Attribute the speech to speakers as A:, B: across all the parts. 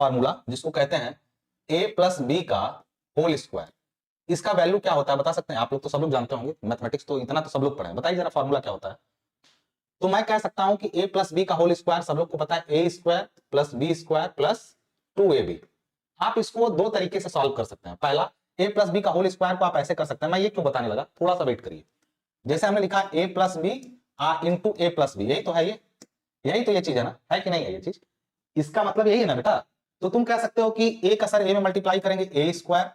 A: Formula जिसको कहते हैं a प्लस बी का होल स्क्वायर। इसका वैल्यू क्या होता है बता सकते हैं? आप लोग तो सब लोग जानते होंगे, मैथमेटिक्स तो इतना तो सब लोग पढ़े हैं। बताइए जरा फॉर्मूला क्या होता है। तो मैं कह सकता हूं कि a प्लस बी का होल स्क्वायर सब लोग को पता है, A square plus B square plus 2ab। आप इसको दो तरीके से सॉल्व कर सकते हैं। पहला, a प्लस बी का होल स्क्वायर को आप ऐसे कर सकते हैं, मैं ये क्यों बताने लगा, थोड़ा सा वेट करिए। जैसे हमने लिखा a plus B into A plus B, यही तो है, यही तो ये चीज है ना, है कि नहीं है ये चीज? इसका मतलब यही है ना बेटा। तो तुम कह सकते हो कि a का सर a में मल्टीप्लाई करेंगे ए स्क्वायर,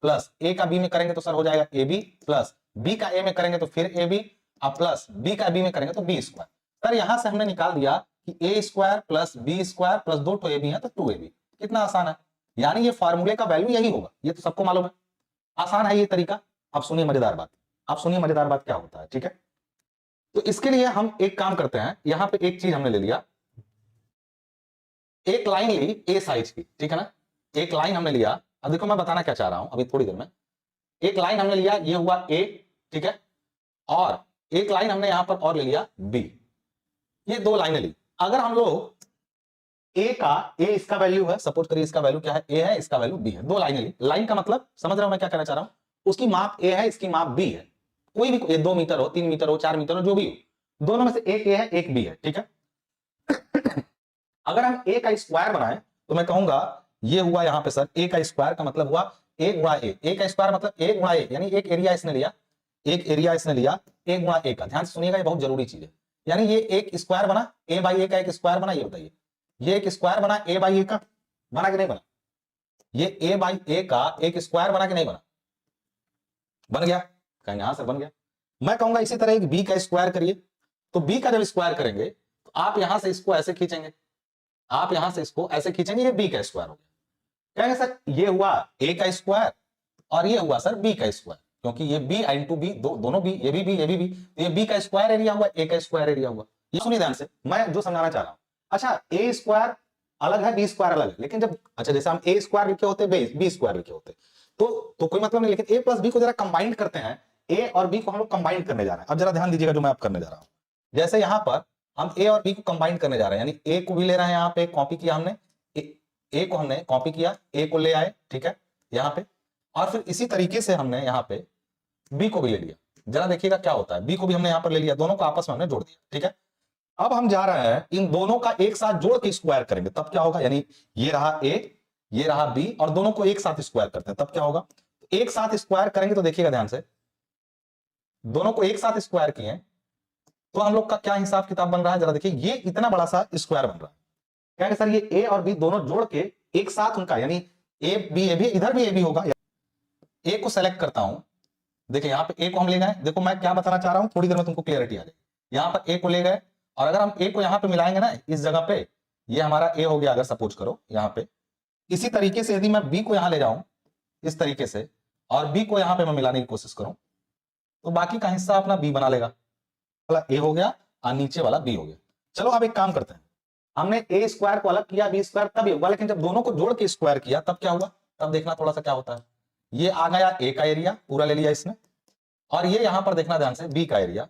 A: प्लस a का b में करेंगे तो सर हो जाएगा ए बी, प्लस b का a में करेंगे तो फिर ए बी, और प्लस b का b में करेंगे तो बी स्क्वायर। सर यहां से हमने निकाल दिया कि A square plus B square plus 2 तो ए बी है तो 2ab। कितना आसान है, यानी ये फॉर्मूले का वैल्यू यही होगा, ये तो सबको मालूम है। आसान है ये तरीका। अब सुनिए मजेदार बात, आप सुनिए मजेदार बात क्या होता है, ठीक है? तो इसके लिए हम एक काम करते हैं, यहां पे एक चीज हमने ले लिया, एक लाइन ली ए साइज की, ठीक है ना? एक लाइन हमने लिया। अब देखो मैं बताना क्या चाह रहा हूं अभी थोड़ी देर में। एक लाइन हमने लिया, ये हुआ ए, ठीक है, और एक लाइन हमने यहां पर और ले लिया बी। ये दो लाइनें ली। अगर हम लोग ए का, ए इसका वैल्यू है, सपोज करिए इसका वैल्यू क्या है, ए है, इसका वैल्यू बी है, दो लाइनें ली। लाइन का मतलब समझ रहे हो मैं क्या कहना चाह रहा हूं? उसकी माप ए है, इसकी माप बी है। कोई भी, ये 2 मीटर हो, 3 मीटर हो, 4 मीटर हो, जो भी हो, दोनों में से एक ए है एक बी है, ठीक है? अगर हम ए का स्क्वायर बनाएं तो मैं कहूंगा ये हुआ यहां पे सर ए का स्क्वायर का मतलब हुआ ए गुणा ए। ए का स्क्वायर मतलब ए गुणा ए, यानी एक एरिया इसने लिया, एक एरिया इसने लिया ए गुणा ए का। ध्यान से सुनिएगा, ये बहुत जरूरी चीज है। यानी ये एक स्क्वायर बना, ए बाई ए का एक स्क्वायर बना। ये बताइए, ये एक स्क्वायर बना ए बाई ए का, बना कि नहीं बना? ये ए बाई ए का एक स्क्वायर बना कि नहीं बना? बन गया, कहेंगे हाँ सर बन गया। मैं कहूंगा इसी तरह एक बी का स्क्वायर करिए। तो बी का जब स्क्वायर करेंगे तो आप यहां से इसको ऐसे खींचेंगे, आप यहां से इसको ऐसे खींचेंगे, ये बी का स्क्वायर हो गया। कहेंगे सर ये हुआ ए का स्क्वायर और ये हुआ सर बी का स्क्वायर, क्योंकि ये बी इंटू बी, दोनों बी, ये भी बी, ये भी बी, तो ये बी का स्क्वायर एरिया हुआ, ए का स्क्वायर एरिया हुआ। ये सुनिए ध्यान से, मैं जो समझाना चाह रहा हूं। अच्छा, ए स्क्वायर अलग है, बी स्क्वायर अलग है, लेकिन जब, अच्छा जैसे हम ए स्क्वायर लिखे होते, बी स्क्वायर लिखे होते, तो कोई मतलब नहीं, लेकिन ए प्लस बी को जरा कंबाइन करते हैं, ए और बी को हम लोग कंबाइन करने जा रहे हैं। अब जरा ध्यान दीजिएगा जो मैं आप करने जा रहा हूं। जैसे यहां पर हम ए और बी को कंबाइन करने जा रहे हैं, यानी ए को भी ले रहे हैं, यहां पे कॉपी किया हमने, ए को हमने कॉपी किया, ए को ले आए, ठीक है, यहां पे, और फिर इसी तरीके से हमने यहां पे बी को भी ले लिया। जरा देखिएगा क्या होता है, बी को भी हमने यहां पर ले लिया, दोनों को आपस में हमने जोड़ दिया, ठीक है। अब हम जा रहे हैं इन दोनों का एक साथ जोड़ के स्क्वायर करेंगे, तब क्या होगा, यानी ये रहा ए, ये रहा बी, और दोनों को एक साथ स्क्वायर करते हैं, तब क्या होगा? एक साथ स्क्वायर करेंगे तो देखिएगा ध्यान से, दोनों को एक साथ स्क्वायर किए तो हम लोग का क्या हिसाब किताब बन रहा है, जरा देखिए, ये इतना बड़ा सा स्क्वायर बन रहा है। कहेंगे सर ये ए और बी दोनों जोड़ के एक साथ उनका, यानी ए बी, ए भी, इधर भी ए बी होगा। ए को सेलेक्ट करता हूं, देखिए यहां पे ए को हम ले गए, देखो मैं क्या बताना चाह रहा हूं, थोड़ी देर में तुमको क्लियरिटी आ जाएगी। यहां पर ए को ले गए, और अगर हम ए को यहां पे मिलाएंगे ना इस जगह पे, ये हमारा ए हो गया, अगर सपोज करो यहां पे। इसी तरीके से यदि मैं बी को यहां ले जाऊं इस तरीके से, और बी को यहां पे मैं मिलाने की कोशिश करूं, तो बाकी का हिस्सा अपना बी बना लेगा, वाला ए हो गया और नीचे वाला बी हो गया। चलो अब एक काम करते हैं, हमने ए स्क्वायर को अलग किया, बी स्क्वायर तब होगा, लेकिन जब दोनों को जोड़ के स्क्वायर किया तब क्या हुआ, तब देखना थोड़ा सा क्या होता है। ये आ गया ए का एरिया पूरा ले लिया इसने, और ये यहां पर देखना ध्यान से बी का एरिया,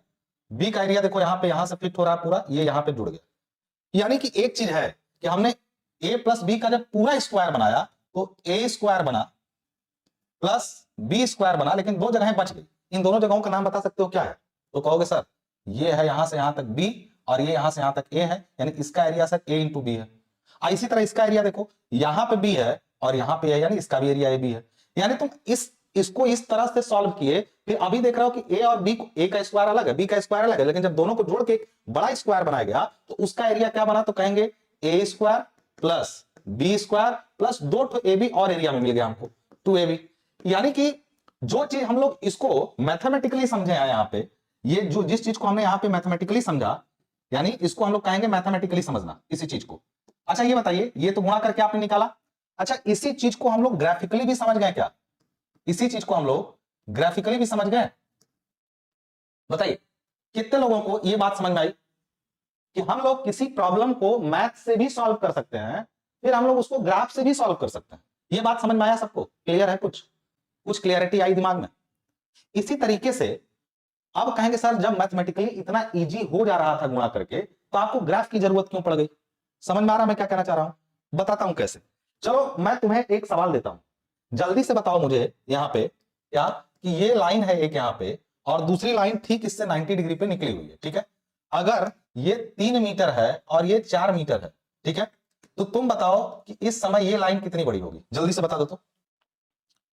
A: बी का एरिया देखो यहां पे, यहां से फिट हो रहा है पूरा, ये यहां पे जुड़ गया। यानी कि एक चीज है कि हमने ए प्लस बी का जब पूरा स्क्वायर बनाया तो ए स्क्वायर बना प्लस बी स्क्वायर बना, लेकिन दो जगहें बच गई। इन दोनों जगहों का नाम बता सकते हो क्या है? तो कहोगे सर ये है यहां से यहां तक बी, और ये यहां से यहां तक ए है, यानी इसका एरिया सर ए इंटू बी है। इसी तरह इसका एरिया देखो, यहां पे बी है और यहां पे है, यानी इसका भी एरिया ए बी है। यानी तुम इसको इस तरह से सॉल्व किए, फिर अभी देख रहे हो कि ए और बी को, ए का स्क्वायर अलग है, बी का स्क्वायर अलग है, लेकिन जब दोनों को जोड़ के एक बड़ा स्क्वायर बनाया गया तो उसका एरिया क्या बना, तो कहेंगे A square plus B square plus 2 A B, और एरिया में मिल गया हमको 2ab। यानी कि जो चीज हम लोग इसको मैथमेटिकली समझे हैं यहाँ पे, ये जो जिस चीज को हमने यहाँ पे मैथमेटिकली समझा, यानी इसको हम लोग कहेंगे मैथमेटिकली समझना इसी चीज को। अच्छा ये बताइए, ये तो गुणा करके आपने निकाला, अच्छा इसी चीज को हम लोग ग्राफिकली भी समझ गए क्या? इसी चीज को हम लोग ग्राफिकली भी समझ गए? बताइए कितने लोगों को ये बात समझ में आई कि हम लोग किसी प्रॉब्लम को मैथ से भी सॉल्व कर सकते हैं, फिर हम लोग उसको ग्राफ से भी सॉल्व कर सकते हैं। ये बात समझ में आया सबको? क्लियर है? कुछ क्लियरिटी आई दिमाग में? इसी तरीके से अब कहेंगे सर जब मैथमेटिकली इतना इजी हो जा रहा था गुणा करके, तो आपको ग्राफ की जरूरत क्यों पड़ गई? समझ में आ रहा मैं क्या कहना चाह रहा हूं? बताता हूं कैसे। चलो मैं तुम्हें एक सवाल देता हूं, जल्दी से बताओ मुझे यहाँ पे क्या, कि ये लाइन है एक यहाँ पे और दूसरी लाइन ठीक इससे 90 डिग्री पे निकली हुई है, ठीक है। अगर ये 3 मीटर है और ये 4 मीटर है, ठीक है, तो तुम बताओ कि इस समय ये लाइन कितनी बड़ी होगी, जल्दी से बता दो तो।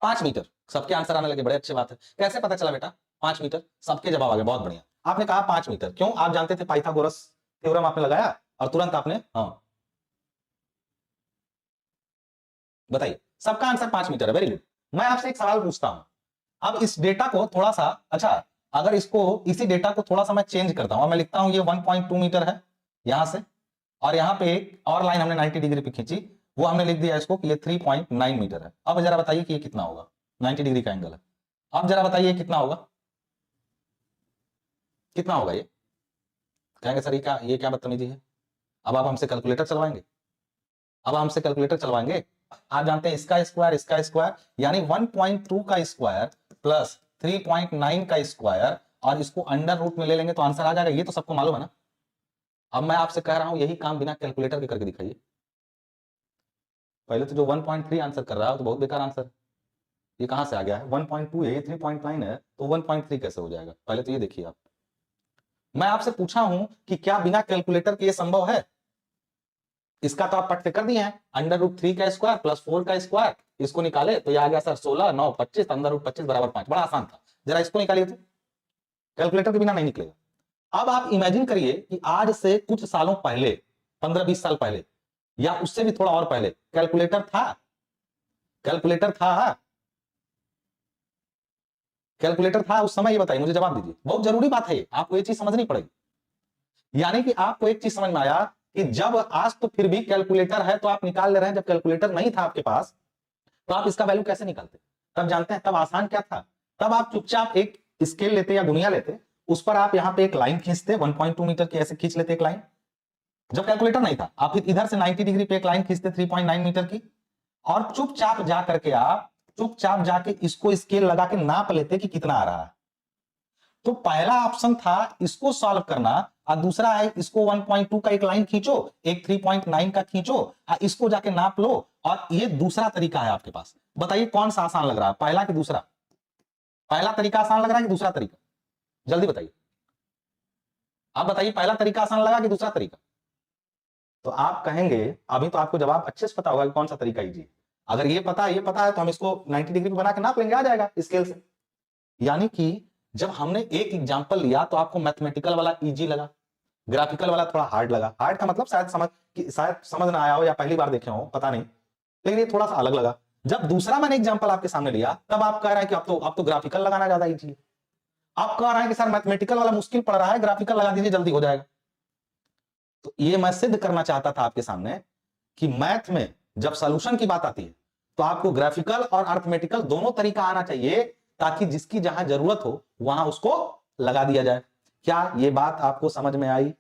A: 5 मीटर। सबके आंसर आने लगे, बड़े अच्छी बात है। कैसे पता चला बेटा 5 मीटर? सबके जवाब आ गए, बहुत बढ़िया। आपने कहा 5 मीटर, क्यों? आप जानते थे पाइथागोरस थ्योरम आपने लगाया और तुरंत आपने, हाँ बताइए, सबका आंसर 5 मीटर है, वेरी गुड। मैं आपसे एक सवाल पूछता हूं, अब इस डेटा को थोड़ा सा, अच्छा अगर इसको, इसी डेटा को थोड़ा सा मैं चेंज करता हूं और मैं लिखता हूं ये 1.2 मीटर है यहां से, और यहां पे एक और लाइन हमने 90 डिग्री पे खींची, वो हमने लिख दिया इसको कि ये 3.9 मीटर है। अब जरा बताइए कि ये कितना होगा, 90 डिग्री का एंगल है। अब जरा बताइए कितना होगा, कितना होगा ये? कहेंगे सर ये क्या बदतमीजी है, अब आप हमसे कैलकुलेटर चलवाएंगे, अब हमसे कैलकुलेटर चलवाएंगे। आप जानते हैं इसका स्क्वायर यानी 1.2 का स्क्वायर प्लस 3.9 का स्क्वायर, और इसको अंडर रूट में ले लेंगे तो आंसर आ जाएगा, ये तो सबको मालूम है ना। अब मैं आपसे कह रहा हूं यही काम बिना कैलकुलेटर के करके दिखाइए। पहले तो जो 1.3 आंसर कर रहा है तो बहुत बेकार आंसर है, ये कहां से आ गया है? 1.2 है, ये 3.9 है, तो 1.3 कैसे हो जाएगा? पहले तो ये देखिए आप। मैं आपसे पूछा हूं कि क्या बिना कैलकुलेटर के ये संभव है? इसका तो आप पट से कर दिए हैं, अंडर रूट 3 का स्क्वायर प्लस 4 का स्क्वायर, इसको निकाले तो ये आ गया सर 16 9 25, अंडर रूट 25 बराबर 5। बड़ा आसान था, जरा इसको निकालिए तो, कैलकुलेटर के बिना नहीं निकलेगा। अब आप इमेजिन करिए कि आज से कुछ सालों पहले, 15-20 साल पहले या उससे भी थोड़ा और पहले कैलकुलेटर था? कैलकुलेटर था? कैलकुलेटर था उस समय? ये बताइए मुझे, जवाब दीजिए, बहुत जरूरी बात है ये, आपको ये चीज समझनी पड़ेगी। यानी कि आपको एक चीज समझ में आया कि जब आज तो फिर भी कैलकुलेटर है तो आप निकाल ले रहे हैं, जब कैलकुलेटर नहीं था आपके पास तो आप इसका वैल्यू कैसे निकालते? तब जानते हैं तब आसान क्या था? तब आप चुपचाप एक स्केल लेते या गुनिया लेते, उस पर आप यहां पे एक लाइन खींचते, 1.2 मीटर की ऐसे खींच लेते एक लाइन, जब कैलकुलेटर नहीं था। आप इधर से 90 डिग्री पे एक लाइन खींचते 3.9 मीटर की, और चुपचाप जा करके आप चुपचाप जाके इसको स्केल लगा के नाप लेते कि कितना आ रहा है। तो पहला ऑप्शन था इसको सॉल्व करना, और दूसरा है इसको 1.2 का एक लाइन खींचो, एक 3.9 का खींचो, और इसको जाके नाप लो। और ये दूसरा तरीका है आपके पास, बताइए कौन सा आसान लग रहा है, पहला कि दूसरा? पहला तरीका आसान लग रहा है कि दूसरा तरीका? जल्दी बताइए, आप बताइए, पहला तरीका आसान लगा कि दूसरा तरीका? तो आप कहेंगे, अभी तो आपको जवाब अच्छे से पता होगा कि कौन सा तरीका इजी है। अगर ये पता है तो हम इसको 90 डिग्री बना के नाप लेंगे, आ जाएगा स्केल से। यानी कि जब हमने एक एग्जांपल लिया तो आपको मैथमेटिकल वाला इजी लगा, ग्राफिकल वाला थोड़ा हार्ड लगा। हार्ड का मतलब शायद समझ ना आया हो या पहली बार देखे हो, पता नहीं, लेकिन ये थोड़ा सा अलग लगा। जब दूसरा मैंने एग्जांपल आपके सामने लिया तब आप कह रहे हैं कि अब तो ग्राफिकल लगाना ज्यादा इजी है। आप कह रहे हैं कि सर मैथमेटिकल वाला मुश्किल पड़ रहा है, ग्राफिकल लगा दीजिए जल्दी हो जाएगा। तो ये मैं सिद्ध करना चाहता था आपके सामने कि मैथ में जब सॉल्यूशन की बात आती है तो आपको ग्राफिकल और अर्थमेटिकल दोनों तरीका आना चाहिए, ताकि जिसकी जहां जरूरत हो वहां उसको लगा दिया जाए। क्या ये बात आपको समझ में आई?